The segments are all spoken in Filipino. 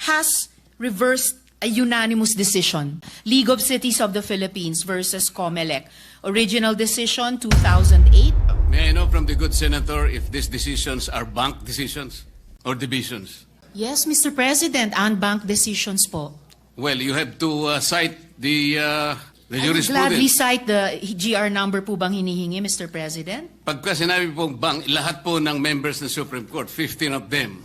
has reversed a unanimous decision. League of Cities of the Philippines versus COMELEC. Original decision, 2008. May I know from the good senator if these decisions are bank decisions or divisions? Yes, Mr. President, unbanked decisions po. Well, you have to cite the I would gladly jurisprudence. cite the GR number po bang hinihingi, Mr. President? Pagka sinabi pong bank, lahat po ng members ng Supreme Court, 15 of them,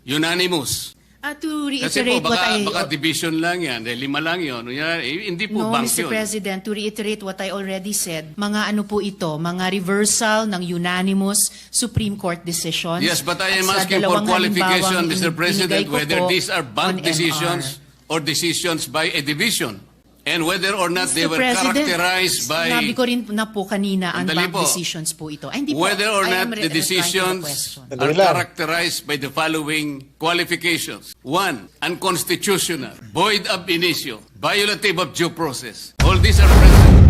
unanimous. To Kasi po, reiterate what baka division lang yan, dahil 5 lang yun. Hindi po No, bank Mr. yun. President, to reiterate what I already said, mga ano po ito, mga reversal ng unanimous Supreme Court decisions. Yes, but I am At sa asking for dalawang qualification, halimbawang Mr. President, binigay ko whether po these are on bank MR. decisions or decisions by a division. And whether or not they Mr. were President, characterized by... sinabi ko rin na po kanina, Sandali unbanked po. decisions po ito. Ay, hindi po. Whether or I not am the replying to the decisions question. are Sandali lang. characterized by the following qualifications. 1, unconstitutional, void ab initio, violative of due process. All these are present.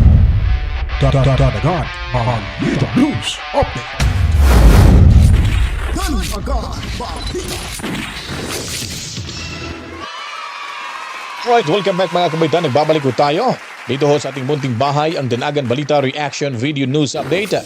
Dadagan ang Balita News Update. Alright, welcome back mga kabaitan. Nagbabalik ko tayo dito ho sa ating munting bahay, ang Danagan Balita Reaction Video News Update.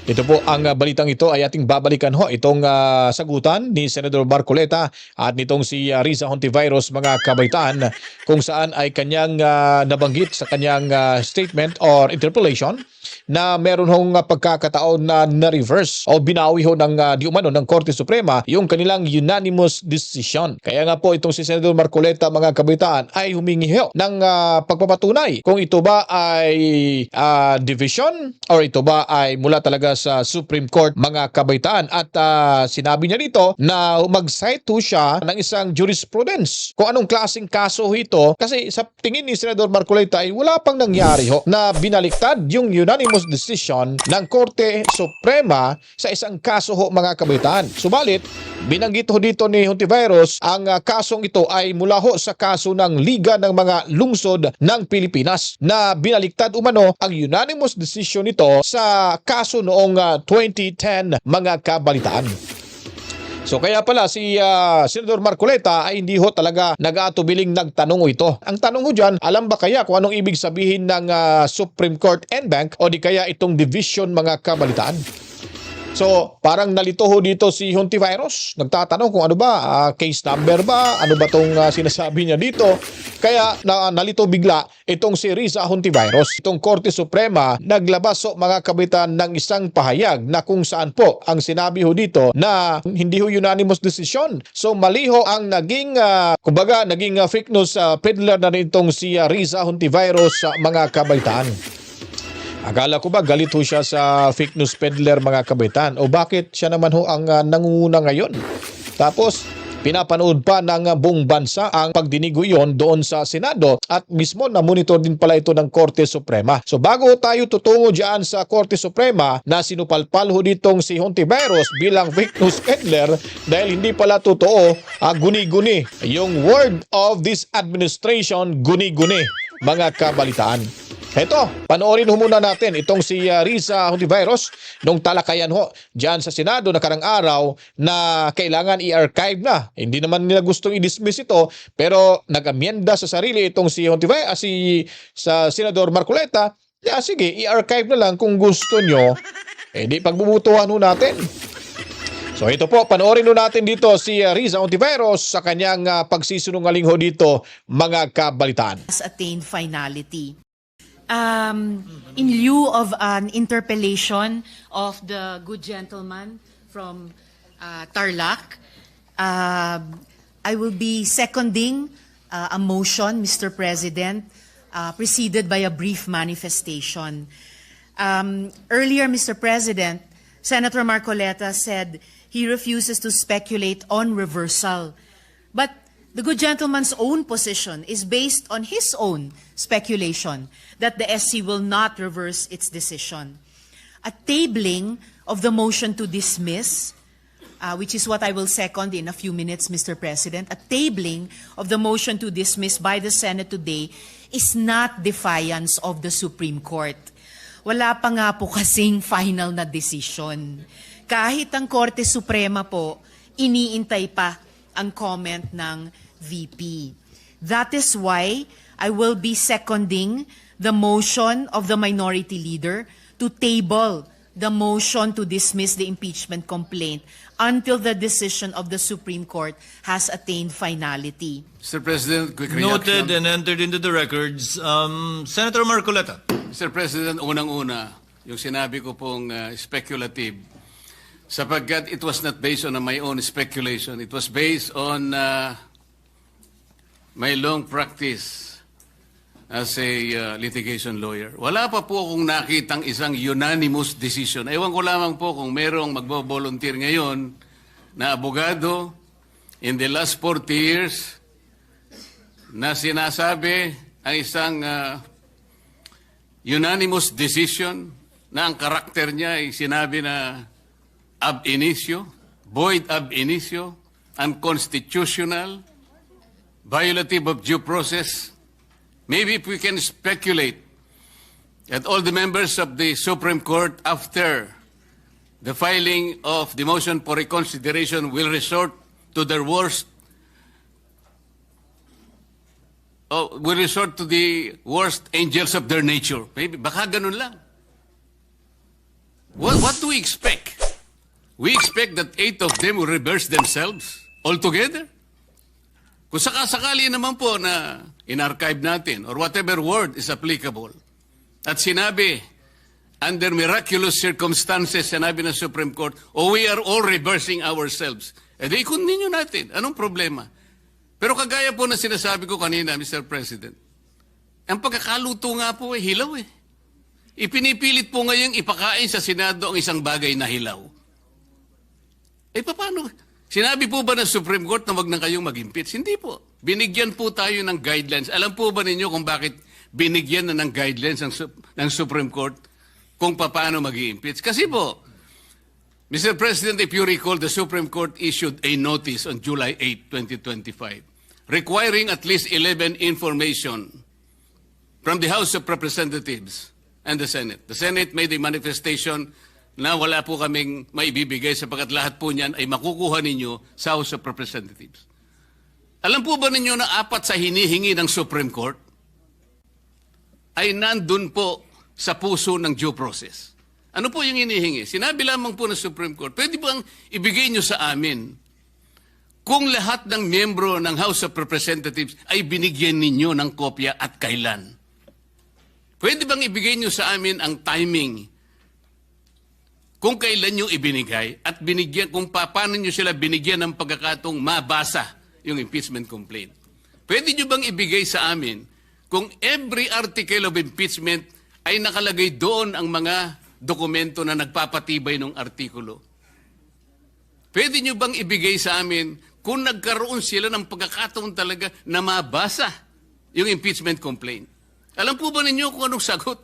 Ito po ang balitang ito ay ating babalikan ho. Itong sagutan ni Senador Marcoleta at nitong si Riza Hontiveros mga kabaitan, kung saan ay kanyang nabanggit sa kanyang statement or interpellation na meron hong pagkakataon na na-reverse o binawi ho ng di umano ng Korte Suprema yung kanilang unanimous decision. Kaya nga po itong si Senador Marcoleta mga kabaitaan ay humingi ho ng pagpapatunay kung ito ba ay division or ito ba ay mula talaga sa Supreme Court mga kabaitaan. At sinabi niya dito na mag-cite ho siya ng isang jurisprudence kung anong klaseng kaso ho ito, kasi sa tingin ni Senador Marcoleta ay wala pang nangyari ho na binaliktad yung unanimous decision ng Korte Suprema sa isang kaso ho mga kabaitaan. Subalit, binanggit ho dito ni Hontiveros ang kasong ito ay mula ho sa kaso ng Liga ng mga Lungsod ng Pilipinas na binaliktad umano ang unanimous decision nito sa kaso noong 2010 mga kabalitaan. So kaya pala si Senador Marcoleta ay hindi ho talaga nag-aatubiling nagtanong ho ito. Ang tanong ho dyan, alam ba kaya kung anong ibig sabihin ng Supreme Court en banc o di kaya itong division mga kabalitaan? So, parang nalito ho dito si Hontiveros. Nagtatanong kung ano ba, case number ba? Ano ba itong sinasabi niya dito? Kaya nalito bigla itong si Riza Hontiveros. Itong Korte Suprema naglabas ho mga kabitan ng isang pahayag na kung saan po ang sinabi ho dito na hindi ho unanimous decision. So, mali ho ang naging, kumbaga, naging fake news peddler na rin itong si Riza Hontiveros mga kabaitan. Akala ko ba galit ho siya sa fake news peddler mga kabaitan? O bakit siya naman ho ang nangunguna ngayon? Tapos pinapanood pa ng buong bansa ang pagdinig iyon doon sa Senado at mismo na-monitor din pala ito ng Korte Suprema. So bago tayo tutungo dyan sa Korte Suprema na sinupalpal ho ditong si Hontiveros bilang fake news peddler dahil hindi pala totoo, guni-guni. Yung word of this administration, guni-guni mga kabalitaan. Heto, panoorin ho muna natin itong si Riza Hontiveros nung talakayan ho dyan sa Senado nakarang araw na kailangan i-archive na. Hindi naman nila gustong i-dismiss ito pero nag-amyenda sa sarili itong si Hontiveros, sa Senador Marcoleta. Sige, i-archive na lang kung gusto nyo. Di pagbubutuhan ho natin. So ito po, panoorin ho natin dito si Riza Hontiveros sa kanyang pagsisinungaling ho dito mga kabalitaan. Has attained finality. In lieu of an interpellation of the good gentleman from Tarlac, I will be seconding a motion, Mr. President, preceded by a brief manifestation. Earlier, Mr. President, Senator Marcoleta said he refuses to speculate on reversal. But the good gentleman's own position is based on his own speculation that the SC will not reverse its decision. A tabling of the motion to dismiss, which is what I will second in a few minutes, Mr. President, a tabling of the motion to dismiss by the Senate today is not defiance of the Supreme Court. Wala pa nga po kasing final na decision. Kahit ang Korte Suprema po, iniintay pa ang comment ng VP. That is why I will be seconding the motion of the minority leader to table the motion to dismiss the impeachment complaint until the decision of the Supreme Court has attained finality. Mr. President, quick reaction. Noted and entered into the records. Senator Marcoleta. Mr. President, unang-una, yung sinabi ko pong speculative, sapagkat it was not based on my own speculation. It was based on my long practice as a litigation lawyer. Wala pa po akong nakitang isang unanimous decision. Ewan ko lamang po kung merong magbo-volunteer ngayon na abogado in the last 40 years na sinasabi ang isang unanimous decision na ang karakter niya ay sinabi na ab initio, void ab initio, unconstitutional, violative of due process. Maybe if we can speculate that all the members of the Supreme Court, after the filing of the motion for reconsideration, will resort to their worst, will resort to the worst angels of their nature. Maybe, baka ganun lang. What do we expect? We expect that 8 of them will reverse themselves altogether? Kung sakasakali naman po na in-archive natin or whatever word is applicable at sinabi, under miraculous circumstances, sinabi ng Supreme Court, we are all reversing ourselves. E di, continue natin. Anong problema? Pero kagaya po na sinasabi ko kanina, Mr. President, ang pagkakaluto nga po hilaw eh. Ipinipilit po ngayong ipakain sa Senado ang isang bagay na hilaw. Eh paano? Sinabi po ba ng Supreme Court na wag na kayong mag-impeach? Hindi po. Binigyan po tayo ng guidelines. Alam po ba ninyo kung bakit binigyan na ng guidelines ng Supreme Court kung paano mag-impeach? Kasi po, Mr. President, if you recall, the Supreme Court issued a notice on July 8, 2025, requiring at least 11 information from the House of Representatives and the Senate. The Senate made a manifestation na wala po kaming maibibigay sapagkat lahat po niyan ay makukuha ninyo sa House of Representatives. Alam po ba ninyo na 4 sa hinihingi ng Supreme Court ay nandun po sa puso ng due process? Ano po yung hinihingi? Sinabi lamang po ng Supreme Court, pwede bang ibigay nyo sa amin kung lahat ng miyembro ng House of Representatives ay binigyan ninyo ng kopya at kailan? Pwede bang ibigay nyo sa amin ang timing kung kailan nyo ibinigay at binigyan, kung paano nyo sila binigyan ng pagkakataong mabasa yung impeachment complaint. Pwede nyo bang ibigay sa amin kung every article of impeachment ay nakalagay doon ang mga dokumento na nagpapatibay ng artikulo? Pwede nyo bang ibigay sa amin kung nagkaroon sila ng pagkakataon talaga na mabasa yung impeachment complaint? Alam po ba ninyo kung anong sagot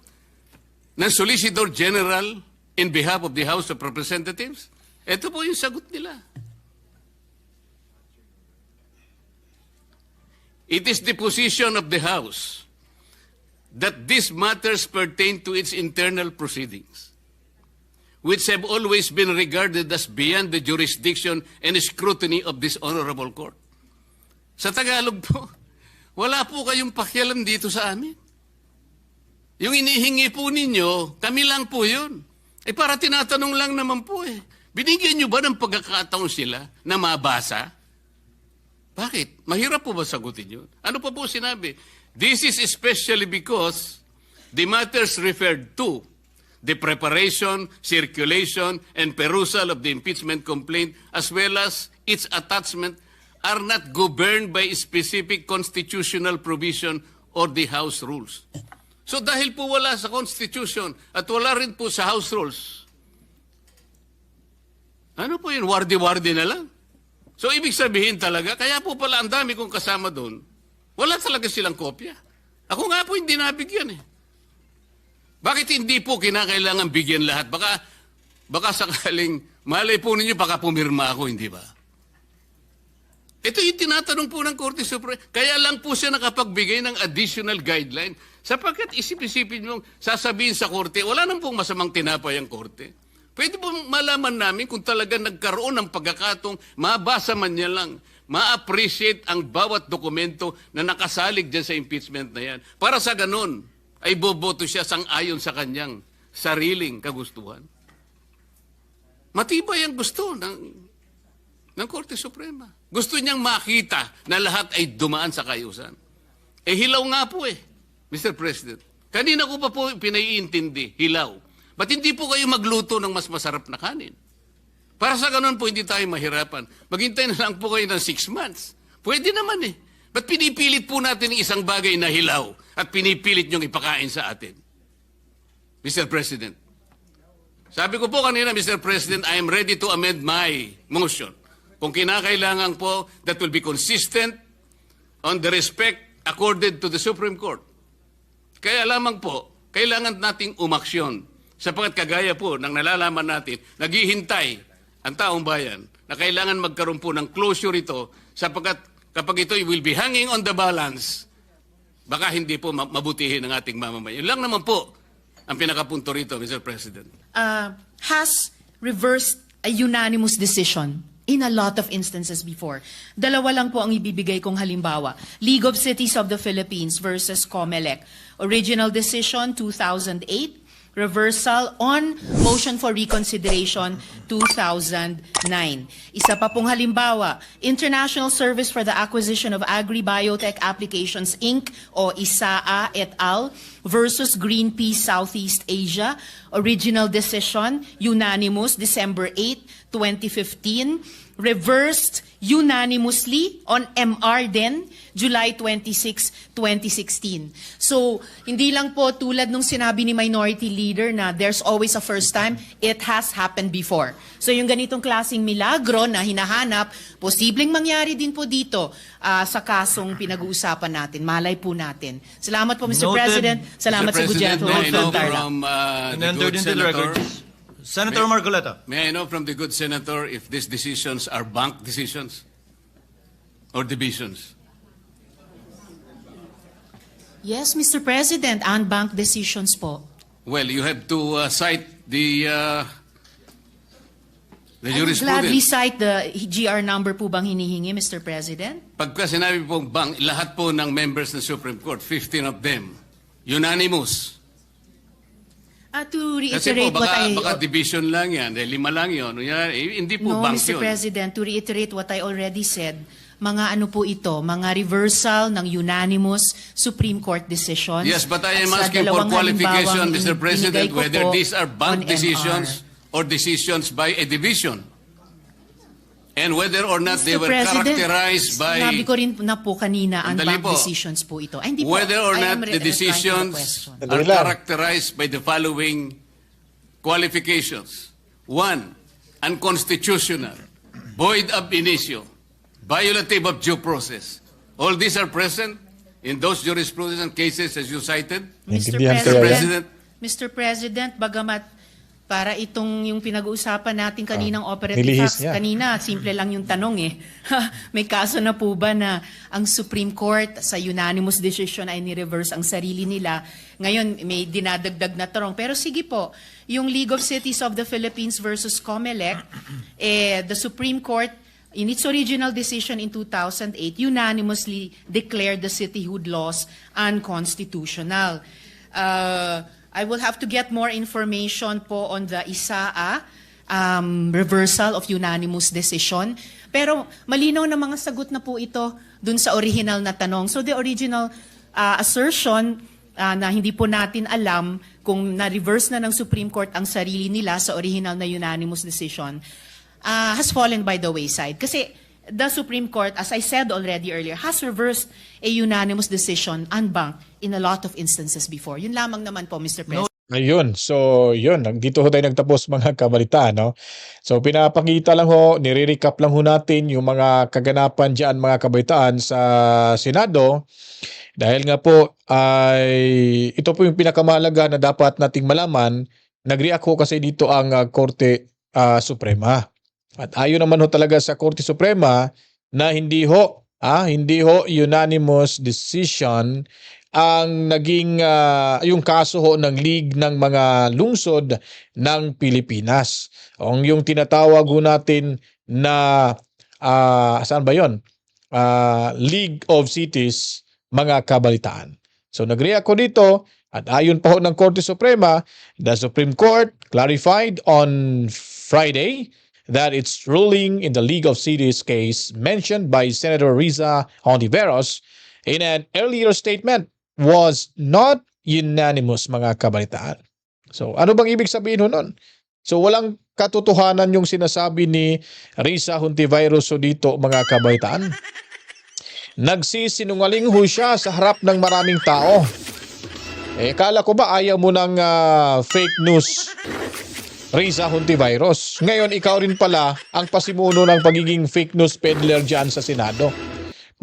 ng Solicitor General in behalf of the House of Representatives? Ito po yung sagot nila. It is the position of the House that these matters pertain to its internal proceedings, which have always been regarded as beyond the jurisdiction and scrutiny of this honorable court. Sa Tagalog po, wala po kayong pakialam dito sa amin. Yung inihingi po ninyo, kami lang po yun. Eh para tinatanong lang naman po eh. Binigyan nyo ba ng pagkakataon sila na mabasa? Bakit? Mahirap po ba sagutin yun? Ano pa po sinabi? This is especially because the matters referred to, the preparation, circulation, and perusal of the impeachment complaint, as well as its attachment, are not governed by specific constitutional provision or the House rules. So dahil po wala sa Constitution at wala rin po sa House rules, ano po yun? Wardi-wardi na lang. So ibig sabihin talaga, kaya po pala ang dami kong kasama doon, wala talaga silang kopya. Ako nga po hindi nabigyan eh. Bakit hindi po kinakailangan bigyan lahat? Baka sakaling, malay po ninyo, baka pumirma ako, hindi ba? Ito yung tinatanong po ng Korte Suprema. Kaya lang po siya nakapagbigay ng additional guideline sapagkat isip-isipin mong sasabihin sa Korte, wala nang pong masamang tinapay ang Korte. Pwede po malaman namin kung talaga nagkaroon ng pagkakataong mabasa man niya lang. ma-appreciate ang bawat dokumento na nakasalig dyan sa impeachment na yan. Para sa ganun, ay boboto siya sang-ayon sa kanyang sariling kagustuhan. Matibay ang gusto ng Korte Suprema. Gusto niyang makita na lahat ay dumaan sa kayusan. Hilaw nga po Mr. President. Kanina ko pa po pinaiintindi, hilaw. Ba't hindi po kayo magluto ng mas masarap na kanin? Para sa ganun po, hindi tayo mahirapan. Maghintay na lang po kayo ng 6 months. Pwede naman Ba't pinipilit po natin ang isang bagay na hilaw at pinipilit niyong ipakain sa atin? Mr. President, sabi ko po kanina, Mr. President, I am ready to amend my motion. Kung kinakailangan po, that will be consistent on the respect accorded to the Supreme Court. Kaya lamang po, kailangan nating umaksyon sapagkat kagaya po ng nalalaman natin, naghihintay ang taong bayan na kailangan magkaroon po ng closure ito sapagkat kapag ito will be hanging on the balance, baka hindi po mabutihin ng ating mamamayan. Yun lang naman po ang pinakapunto rito, Mr. President. Has reversed a unanimous decision in a lot of instances before. Dalawa lang po ang ibibigay kong halimbawa. League of Cities of the Philippines versus COMELEC. Original decision, 2008. Reversal on motion for reconsideration 2009. Isa pa pong halimbawa, International Service for the Acquisition of Agri-Biotech Applications Inc. o ISAA et al. Versus Greenpeace Southeast Asia. Original decision, unanimous, December 8, 2015. Reversed unanimously on MR din, July 26, 2016. So, hindi lang po tulad nung sinabi ni Minority Leader na there's always a first time, it has happened before. So, yung ganitong klaseng milagro na hinahanap, posibleng mangyari din po dito sa kasong pinag-uusapan natin. Malay po natin. Salamat po, Mr. Noted. President. Salamat Mr. sa good President, gentleman may I know from Tarlac. from And the entered good into the senator, records. Senator Marcoleta. may I know from the good senator if these decisions are bank decisions or divisions? Yes, Mr. President, unbanked decisions po. Well, you have to cite the I would gladly jurisprudence. cite the GR number po bang hinihingi, Mr. President? Pagka sinabi pong bank, lahat po ng members ng Supreme Court, 15 of them, unanimous. To Kasi po, reiterate what baka I... division lang yan, 5 lang yun. Hindi po No, bank Mr. yun. President, to reiterate what I already said, mga ano po ito, mga reversal ng unanimous Supreme Court decisions. Yes, but I am At sa asking for dalawang qualification, halimbawang Mr. President, binigay ko whether po these are bank on decisions MR. or decisions by a division. And whether or not they Mr. were President, characterized by... Sinabi ko rin na po kanina, Sandali unbanked po. decisions po ito. Ay, hindi po. Whether or I not am the replying to the decisions question. are Sandali lang. characterized by the following qualifications. 1, unconstitutional, void ab initio, violative of due process. All these are present in those jurisprudence and cases as you cited. Mr. Naintindihan kaya yan? President, Mr. President, bagamat para itong yung pinag-uusapan natin kaninang operative nilihis facts, niya. kanina, simple lang yung tanong May kaso na po ba na ang Supreme Court sa unanimous decision ay ni-reverse ang sarili nila? Ngayon, may dinadagdag na tarong. Pero sige po, yung League of Cities of the Philippines versus COMELEC, the Supreme Court, in its original decision in 2008, unanimously declared the cityhood laws unconstitutional. I will have to get more information po on the ISAA reversal of unanimous decision. Pero malinaw na mga sagot na po ito dun sa original na tanong. So the original assertion na hindi po natin alam kung na-reverse na ng Supreme Court ang sarili nila sa original na unanimous decision has fallen by the wayside. Kasi the Supreme Court, as I said already earlier, has reversed a unanimous decision unbanked in a lot of instances before. Yun lamang naman po, Mr. President. Ayun. So, yun. Dito ho tayo nagtapos mga kabalita, no? So, pinapakita lang ho, nire-recap lang ho natin yung mga kaganapan dyan, mga kabalitaan sa Senado. Dahil nga po, ay ito po yung pinakamahalaga na dapat nating malaman. Nag-react ho kasi dito ang Korte Suprema. At ayon naman ho talaga sa Korte Suprema na hindi ho unanimous decision ang naging yung kaso ho ng League ng mga lungsod ng Pilipinas. Yung tinatawag ho natin na saan ba 'yon? League of Cities, mga kabalitaan. So nag-react ko dito at ayon pa ho ng Korte Suprema, the Supreme Court clarified on Friday that its ruling in the League of Cities case mentioned by Senator Riza Hontiveros in an earlier statement was not unanimous, mga kabalitaan. So ano bang ibig sabihin ho nun? So walang katotohanan yung sinasabi ni Riza Hontiveros dito, mga kabalitaan. Nagsisinungaling ho siya sa harap ng maraming tao. Kala ko ba ayaw mo ng fake news, Riza Hontiveros? Ngayon, ikaw rin pala ang pasimuno ng pagiging fake news peddler dyan sa Senado.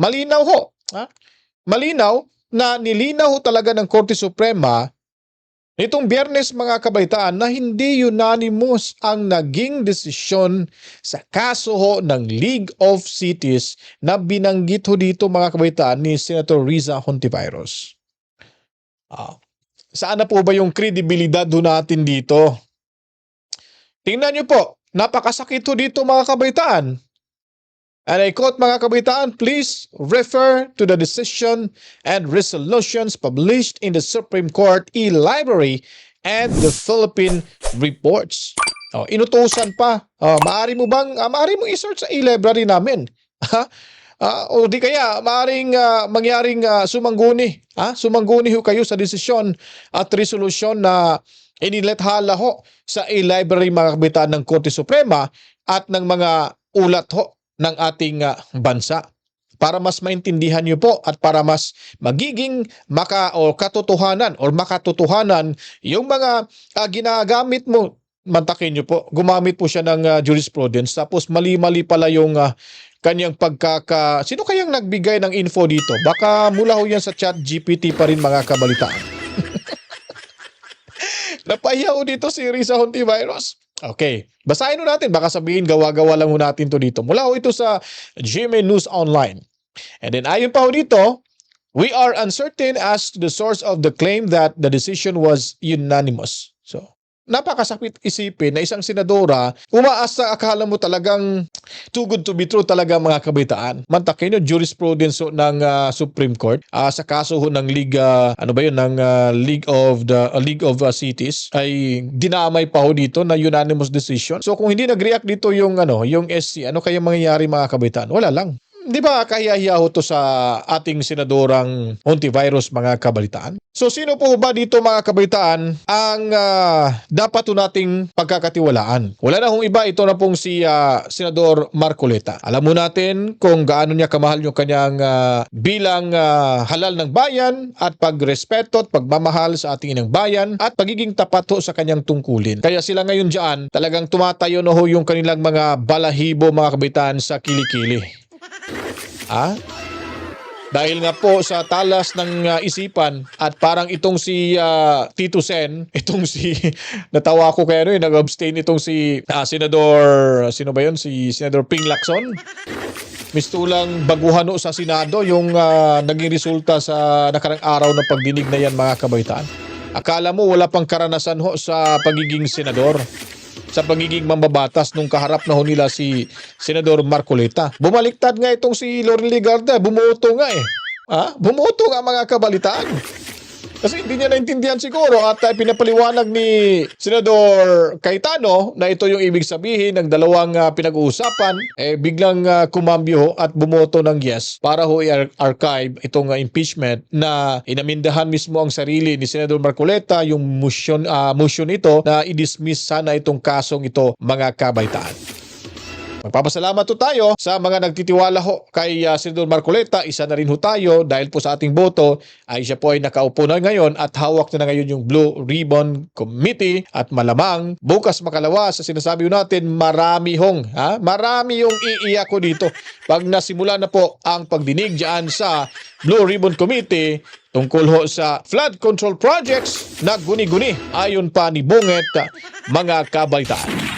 Malinaw ho. Ha? Malinaw na nilinaw ho talaga ng Korte Suprema nitong Biyernes, mga kabaitaan, na hindi unanimous ang naging desisyon sa kaso ho ng League of Cities na binanggit ho dito, mga kabaitaan, ni Senator Riza Hontiveros. Saan na po ba yung kredibilidad ho natin dito? Tingnan nyo po, napakasakit ho dito, mga kabaitaan. And I quote, mga kabaitaan, please refer to the decision and resolutions published in the Supreme Court e-library and the Philippine reports. Inutusan pa. Maaari mo mong i-search sa e-library namin? O di kaya, maaaring mangyaring sumangguni. Sumangguni ho kayo sa desisyon at resolusyon na inilathala ho sa e-library, mga kabaitaan, ng Korte Suprema at ng mga ulat ho ng ating bansa, para mas maintindihan niyo po at para mas magiging makatotohanan yung mga ginagamit mo. Mantakin niyo po, gumamit po siya ng jurisprudence, tapos mali-mali pala yung kanyang sino kayang nagbigay ng info dito? Baka mula ho yan sa ChatGPT pa rin, mga kabalitaan. Napahiya ho dito si Riza Hontiveros. Okay, basahin ho natin. Baka sabihin, gawa-gawa lang ho natin to dito. Mula ho ito sa GMA News Online. And then ayon pa ho dito, we are uncertain as to the source of the claim that the decision was unanimous. So, napakasakit isipin na isang senadora, umaasa, akala mo talagang too good to be true talaga, mga kabaitaan. Mantakin yung jurisprudence ng Supreme Court sa kaso ng League League of Cities ay dinamay pa ho dito na unanimous decision. So kung hindi nag-react dito yung SC, ano kaya mangyayari, mga kabaitaan? Wala lang. Di ba kahiyahiya ho to sa ating senadorang Hontiveros, mga kabalitaan? So sino po ba dito, mga kabalitaan, ang dapat ho nating pagkakatiwalaan? Wala na hong iba, ito na pong si Senador Marcoleta. Alam mo natin kung gaano niya kamahal yung kanyang bilang halal ng bayan at pagrespeto at pagmamahal sa ating inang bayan at pagiging tapat ho sa kanyang tungkulin. Kaya sila ngayon dyan, talagang tumatayo na ho yung kanilang mga balahibo, mga kabalitaan, sa kilikili. Dahil nga po sa talas ng isipan at parang itong si Tito Sen, itong si natawa ko kaya nag-abstain itong si Senador, sino ba yun? Si Senador Ping Lacson. Mistulang baguhan sa Senado yung naging resulta sa nakarang araw ng pagdinig na yan, mga kabaitaan. Akala mo wala pang karanasan ho sa pagiging senador, sa pagiging mambabatas nung kaharap na ho nila si Senador Marcoleta. Bumaliktad nga itong si Loren Legarda, bumoto nga Bumoto nga, mga kabalitaan. Kasi hindi niya naintindihan siguro at pinapaliwanag ni Senador Cayetano na ito yung ibig sabihin ng dalawang pinag-uusapan, biglang kumambyo at bumoto ng yes para ho i-archive itong impeachment na inamindahan mismo ang sarili ni Senador Marcoleta, yung motion ito na i-dismiss sana itong kasong ito, mga kabaitaan. Magpapasalamat ho tayo sa mga nagtitiwala ho kay Senador Marcoleta. Isa na rin ho tayo dahil po sa ating boto ay siya po ay nakaupo na ngayon at hawak na ngayon yung Blue Ribbon Committee at malamang bukas makalawa sa sinasabi natin marami yung iiyak ko dito pag nasimula na po ang pagdinig dyan sa Blue Ribbon Committee tungkol ho sa flood control projects na guni-guni ayon pa ni Bunget, mga kabaitaan.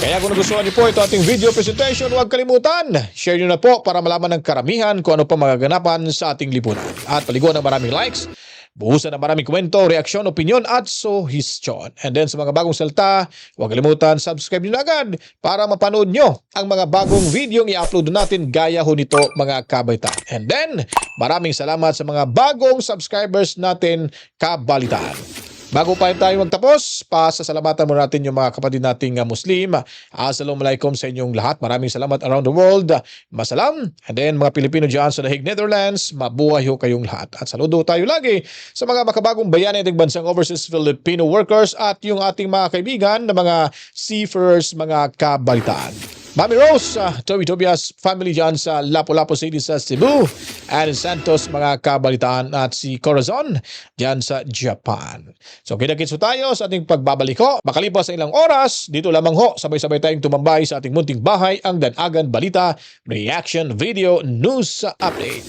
Kaya kung nagustuhan niyo po ito ating video presentation, huwag kalimutan, share niyo na po para malaman ng karamihan kung ano pa magaganapan sa ating lipunan. At paliguan ng maraming likes, Buhusan na maraming kwento, reaksyon, opinion at suhestyon. And then sa mga bagong salta, huwag kalimutan subscribe nyo na agad para mapanood nyo ang mga bagong video i-upload natin gaya ho nito mga kabaitan. And then, maraming salamat sa mga bagong subscribers natin kabalitaan. Bago pa tayo magtapos, pasasalamatan mo natin yung mga kapatid nating Muslim. Assalamualaikum sa inyong lahat. Maraming salamat around the world. Masalam. And then mga Pilipino dyan sa The Hague, Netherlands, mabuhay ho kayong lahat. At saludo tayo lagi sa mga makabagong bayani ating bansang overseas Filipino workers at yung ating mga kaibigan na mga seafarers, mga kabalitaan. Mami Rose, Toby Tobias, family dyan sa Lapu-Lapu City sa Cebu, and Santos, mga kabalitaan, at si Corazon dyan sa Japan. So kinakits tayo sa ating pagbabalik ho. Makalipas sa ilang oras, dito lamang ho, sabay-sabay tayong tumambay sa ating munting bahay, ang Danagan Balita Reaction Video News Update.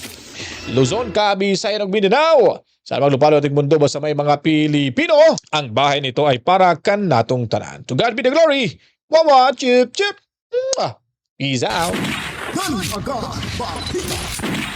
Luzon, Kabisayang ug Mindanao. Sa maglupalo ating mundo basta may mga Pilipino, ang bahay nito ay para kan natong tanan. To God be the glory. Wawa, chip, chip. Peace out. Danagan Balita.